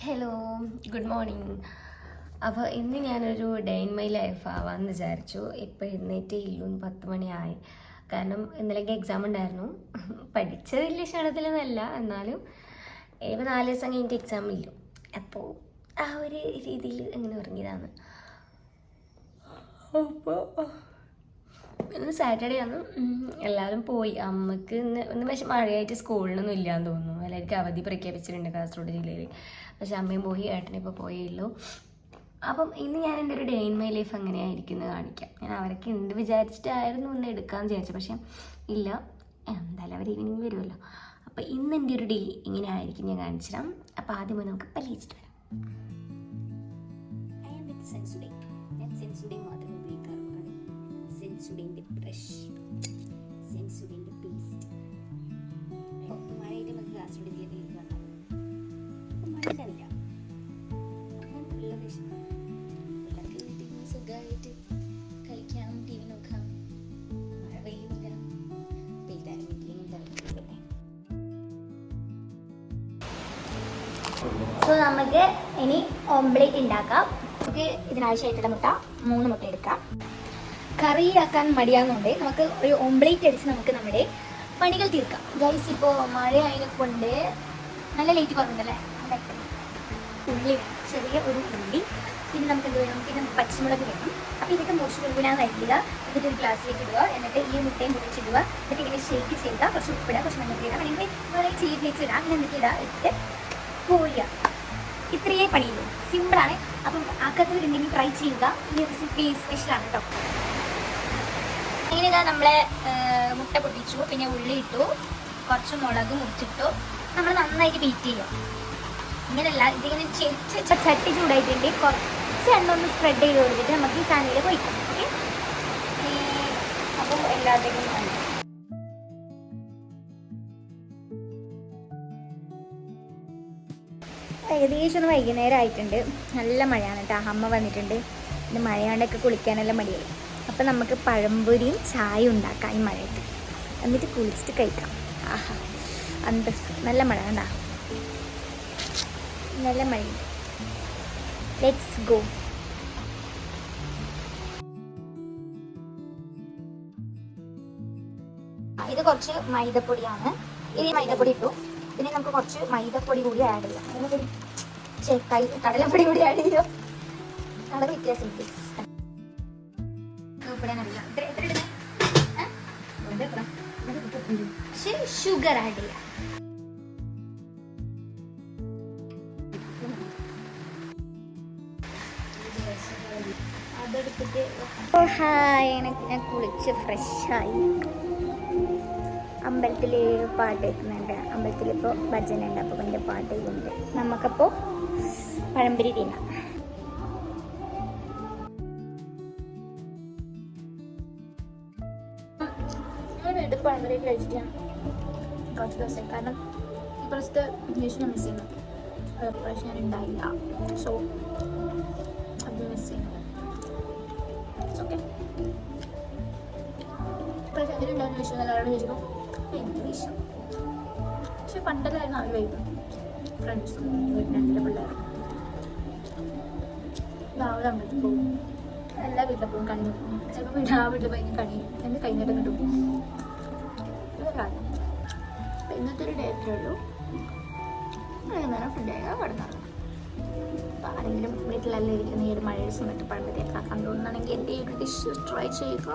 Hello, good morning. അപ്പോൾ ഇന്ന് ഞാനൊരു ഡേ ഇൻ മൈ ലൈഫ് ആവാമെന്ന് വിചാരിച്ചു. ഇപ്പോൾ എഴുന്നേറ്റേ ഇല്ലു, 10 മണിയായി. കാരണം ഇന്നലേക്ക് എക്സാം ഉണ്ടായിരുന്നു. പഠിച്ച വലിയ ക്ഷണത്തിലൊന്നല്ല, എന്നാലും ഇപ്പോൾ 4 ദിവസം കഴിഞ്ഞിട്ട് എക്സാം ഇല്ലു. അപ്പോൾ ആ ഒരു രീതിയിൽ ഇങ്ങനെ ഇറങ്ങിയതാണ്. അപ്പോൾ ഇന്ന് സാറ്റർഡേ ആണ്, എല്ലാവരും പോയി. അമ്മക്ക് ഇന്ന് പക്ഷെ മഴയായിട്ട് സ്കൂളിലൊന്നും ഇല്ലയെന്ന് തോന്നുന്നു. എല്ലാവർക്കും അവധി പ്രഖ്യാപിച്ചിട്ടുണ്ട് കാസർഗോഡ് ജില്ലയിൽ. പക്ഷെ അമ്മയും പോയി, ഏട്ടനിപ്പോൾ പോയേ ഉള്ളൂ. അപ്പം ഇന്ന് ഞാൻ എൻ്റെ ഒരു ഡേ ഇൻ മൈ ലൈഫ് എങ്ങനെയായിരിക്കുന്നത് കാണിക്കാം. ഞാൻ അവരൊക്കെ ഉണ്ട് വിചാരിച്ചിട്ടായിരുന്നു ഇന്ന് എടുക്കാമെന്ന് വിചാരിച്ചത്, പക്ഷെ ഇല്ല, എന്തായാലും അവർ ഈവനിങ് വരുമല്ലോ. അപ്പോൾ ഇന്ന് എൻ്റെ ഒരു ഡേ ഇങ്ങനെ ആയിരിക്കും ഞാൻ കാണിച്ചിടാം. അപ്പോൾ ആദ്യം പോയി നമുക്ക് പല്ലിച്ചിട്ട് വരാം. സെൻസുഡിൻ്റെ ബ്രഷ്, സെൻസുഡിൻ്റെ പേസ്റ്റ്. മഴയുടെ നമുക്ക് ക്ലാസ്സുഡിൻ്റെ മഴയില്ല, സുഖമായിട്ട് കളിക്കാം, ടി വി നോക്കാം. മഴ പെയ്യുന്നില്ല, പെയ്താലും വീട്ടിലും തിരക്കില്ലേ. സോ നമുക്ക് ഇനി ഓംപ്ലേറ്റ് ഉണ്ടാക്കാം. നമുക്ക് ഇതിനാവശ്യമായിട്ടുള്ള മുട്ട 3 മുട്ട എടുക്കാം. കറിയാക്കാൻ മടിയാകുന്നുണ്ട് നമുക്ക് ഒരു ഓംപ്ലേറ്റ് അടിച്ച് നമുക്ക് നമ്മുടെ പണികൾ തീർക്കാം. ഗൈസ്, ഇപ്പോൾ മഴ അതിനെ കൊണ്ട് നല്ല ലേറ്റ് പറഞ്ഞിട്ടല്ലേ. ഉള്ളി വേണം, ചെറിയ ഒരു ഉള്ളി. പിന്നെ നമുക്ക് എന്ത് വേണം, പിന്നെ പച്ചമുളക് വേണം. അപ്പോൾ ഇതൊക്കെ മുറിച്ച് കുരുവിനാന്ന് അരിയുക, എന്നിട്ട് ഒരു ഗ്ലാസ്സിലേക്ക് ഇടുക, എന്നിട്ട് ഈ മുട്ടയും മുറിച്ചിടുക, എന്നിട്ട് ഇങ്ങനെ ഷേക്ക് ചെയ്യുക, കുറച്ച് ഉപ്പിടുക, കുറച്ച് മഞ്ഞപ്പൊടി ഇടുക, അല്ലെങ്കിൽ വേറെ ചില്ലി ഫ്ലേക്സ് ഇടാം. അങ്ങനെ എന്നിട്ട് ഇട്ടിട്ട് പോരുക. ഇത്രയേ പണിയുള്ളൂ, സിമ്പിളാണ്. അപ്പം ആക്കാത്തവരുണ്ടെങ്കിൽ ട്രൈ ചെയ്യുക. ഈ റെസിപ്പി സ്പെഷ്യലാണ് കേട്ടോ. ഇങ്ങനെ നമ്മളെ മുട്ട പൊട്ടിച്ചു, പിന്നെ ഉള്ളി ഇട്ടു, കുറച്ച് മുളക് മുറിച്ചിട്ടു. നമ്മൾ നന്നായിട്ട് ബീറ്റ് ചെയ്യുക. ഇങ്ങനെയല്ല, ഇതിങ്ങനെ ചട്ടി ചൂടായിട്ടുണ്ട്. കുറച്ച് എണ്ണ ഒന്ന് സ്പ്രെഡ് ചെയ്ത് കൊടുത്തിട്ട് നമുക്ക് ഈ സാധനത്തിൽ പൊയ്ക്കാം. ഓക്കെ, അപ്പോൾ എല്ലാത്തിനും ഏകദേശം ഒന്ന് വൈകുന്നേരം ആയിട്ടുണ്ട്. നല്ല മഴയാണ് കേട്ടോ. അമ്മ വന്നിട്ടുണ്ട്. പിന്നെ മഴയാണ്ടൊക്കെ കുളിക്കാനെല്ലാം മടിയായി. അപ്പം നമുക്ക് പഴംപൊരിയും ചായ ഉണ്ടാക്കാം ഈ മഴയത്ത്, എന്നിട്ട് കുളിച്ചിട്ട് കഴിക്കാം. ആഹാ, അന്തസ്. നല്ല മഴ കണ്ടാ, നല്ല മഴയുണ്ട്. Let's go. ഇത് കുറച്ച് മൈദപ്പൊടിയാണ്. ഇത് മൈദപ്പൊടി ഇട്ടു. പിന്നെ നമുക്ക് കുറച്ച് മൈദപ്പൊടി കൂടി ആഡ് ചെയ്യാം. കടലപ്പൊടി കൂടി ആഡ് ചെയ്യാം. കളർ വ്യത്യാസം ഷുഗർ ആഡ് ചെയ്യാം. ഹായ്, ഞാൻ കുളിച്ച് ഫ്രഷായി. അമ്പലത്തിൽ പാട്ട് കേൾക്കുന്നുണ്ട്. അമ്പലത്തിലിപ്പോൾ ഭജന ഉണ്ട്, അപ്പോൾ അതിൻ്റെ പാട്ട് കേൾക്കുന്നുണ്ട്. നമുക്കപ്പോൾ പഴംപൊരി തിന്നാം. വീട്ടിൽ പഴംപൊരി കഴിച്ചിട്ടാണ് കുറച്ച് ദിവസം. കാരണം ഇപ്പോഴത്തെ ഇംഗ്ലീഷ് മിസ് ചെയ്യുന്നു, പ്രാവശ്യം ഞാൻ ഉണ്ടായില്ല. സോ അത് മിസ് ചെയ്യുന്നു. ഓക്കെ, പ്രാവശ്യം അതിലുണ്ടാകുന്ന വിഷയം എല്ലാവരോടും ചോദിച്ചപ്പോൾ എനിക്ക് വിഷയം. പക്ഷെ പണ്ടല്ലായിരുന്നു അവർ വൈകും. ഫ്രണ്ട്സും വീട്ടിലെ പിള്ളേരും രാവിലെ അമ്പലത്തിൽ പോകും. എല്ലാ വീട്ടിലും പോകും, കണി നോക്കും. ചിലപ്പോൾ ആ വീട്ടിൽ പോയി കണി എൻ്റെ കൈനീട്ടം കിട്ടും. ഇതൊരാണ്. അപ്പം ഇന്നത്തെ ഒരു ഡേ അത്രേ ഉള്ളൂ. വൈകുന്നേരം ഫുഡ് ചെയ്യുക, കിടന്നിറങ്ങും. അപ്പോൾ ആരെങ്കിലും വീട്ടിലെല്ലാം ഇരിക്കുന്ന ഈ ഒരു മഴയുടെ സമയത്ത് പഴംപൊരിയൊക്കെ ആക്കാൻ തോന്നുകയാണെങ്കിൽ എൻ്റെ ഈ ഒരു ഡിഷ് ട്രൈ ചെയ്യുക.